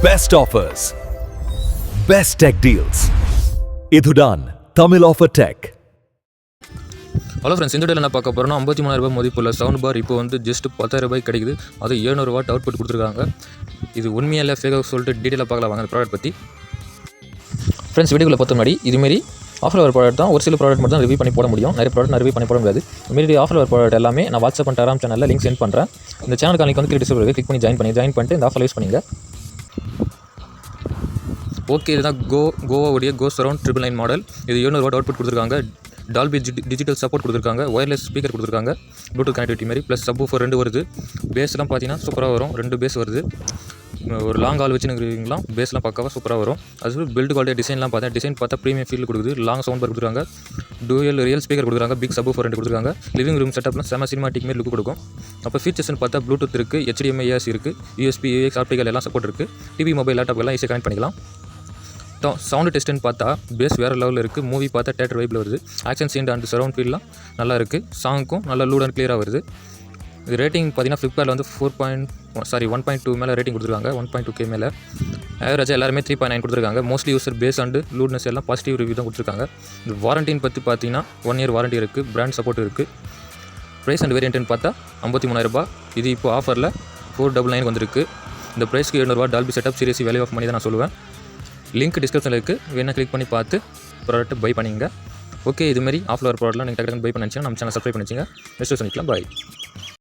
Best offers, best tech deals. இதுதான் Tamil offer tech. Hello friends, இந்த வீடியோவில் என்ன பார்க்க போகிறோம்னா 53,000 ரூபாய் மதிப்புள்ள சவுண்ட் பார் இப்போ வந்து ஜஸ்ட் 10,000 ரூபாய் கிடைக்குது. அது 700 வாட் அவுட்புட் கொடுத்துருக்காங்க. இது உண்மையாக இல்லை ஃபேக்காக சொல்லிட்டு டீட்டெயிலாக பார்க்கலாம் வாங்க அந்த ப்ராடக்ட் பற்றி. ஃப்ரெண்ட்ஸ், வீடியோவில் பார்த்த முன்னாடி இதுமாரி ஆஃபர் வர ப்ராடக்ட் தான் ஒரு சில ப்ராடக்ட் மட்டும் தான் ரிவ்யூ பண்ணி போட முடியும். நிறைய ப்ராடக்ட் நான் ரிவ்யூ பண்ணி போட முடியாது. இதுமாரி ஆஃபர் வர ப்ராடக்ட் எல்லாமே நான் வாட்ஸ்அப் அண்ட் டெலிகிராம் சேனலில் லிங்க் சென்ட் பண்ணுறேன். இந்த சேனலுக்கு லிங்க் வந்து டிஸ்கிரிப்ஷனில் கிளிக் பண்ணி ஜாயின் பண்ணிட்டு இந்த ஆஃபர் யூஸ் பண்ணிங்க. ஓகே, இதுதான் கோவாவுடைய கோ சரௌண்ட் 999 மாடல். இது 700 வாட் அவுட்புட் கொடுத்துருக்காங்க. டால்பி டிஜிட்டல் சப்போர்ட் கொடுத்துருக்காங்க. ஒயர்லெஸ் ஸ்பீக்கர் கொடுத்துருக்காங்க. ப்ளூடூத் கனெக்டிவிட்டி மாதிரி ப்ளஸ் சப்வூஃபர் 2 வருது. பேஸ்லாம் பார்த்தீங்கன்னா சூப்பராக வரும். 2 பேஸ் வருது. ஒரு லாங் ஆல் வச்சுருக்கீங்களா பேஸ்லாம் பக்காவாக சூப்பராக வரும். அது பில்ட் குவாலிட்டி டிசைன்லாம் பார்த்தா ப்ரீமியம் ஃபீல் கொடுக்குது. லாங் சவுண்ட் பார் கொடுத்துருக்காங்க. டூயல் ரியல் ஸ்பீக்கர் கொடுத்துருக்காங்க. பிக் சப்வூஃபர் 2 கொடுத்துருக்காங்க. லிவிங் ரூம் செட்டப்லாம் செம சினிமாட்டிக் மாரி லுக் கொடுக்கும். அப்போ ஃபீச்சர்ஸ்னு பார்த்தா ப்ளூடூத் இருக்குது, HDMI AS இருக்குது, USB UX ஆப்டிகல் எல்லாம் சப்போர்ட் இருக்குது. டிவி மொபைல் லேப்டாப் எல்லாம் ஈஸியாக கனெக்ட் பண்ணிக்கலாம். சவுண்டு டெஸ்ட்டுன்னு பார்த்தா பேஸ் வேறு லெவலில் இருக்குது. மூவி பார்த்தா தேட்டர் வைப்பில் வருது. ஆக்ஷன் சீன் அண்ட் சரௌண்ட் ஃபீல்லாம் நல்லா இருக்குது. சாங்க்கும் நல்லா லூட் அண்ட் கிளியராக வருது. இது ரேட்டிங் பார்த்தீங்கன்னா ஃப்ளிப்கார்ட்டில் வந்து 1.2 மேலே ரேட்டிங் கொடுத்துருக்காங்க. 1.2K மேலே. ஆவரேஜாக எல்லாருமே 3.9 கொடுத்துருக்காங்க. மோஸ்ட்லி யூசர் பேஸ் அண்டு லூட்னஸ் எல்லாம் பாசிட்டிவ் ரிவ்யூ தான் கொடுத்துருக்காங்க. இந்த வாரண்டின்னு பற்றி பார்த்தீங்கன்னா 1 இயர் வாரண்டி இருக்குது. பிராண்ட் சப்போர்ட் இருக்குது. ப்ரைஸ் அண்ட் வேரியண்ட்டுன்னு பார்த்தா 53,000 ரூபாய். இது இப்போ ஆஃபரில் 499 வந்துருக்கு. இந்த ப்ரைஸ்க்கு 700 ரூபா Dolby setup serious value of money தான் நான் சொல்லுவேன். லிங்க் டிஸ்கிரிப்ஷனில் இருக்குது. வேணால் கிளிக் பண்ணி பார்த்து ப்ராடக்ட் பை பண்ணிங்க. ஓகே, இதுமாரி ஆஃப்லவர் ப்ராடக்ட்லாம் நீங்கள் டக்கு பை பண்ணி நம்ம சேனல் சப்ஸ்கிரைப் பண்ணிச்சிங்க. நெக்ஸ்ட் பண்ணிக்கலாம். பாய்.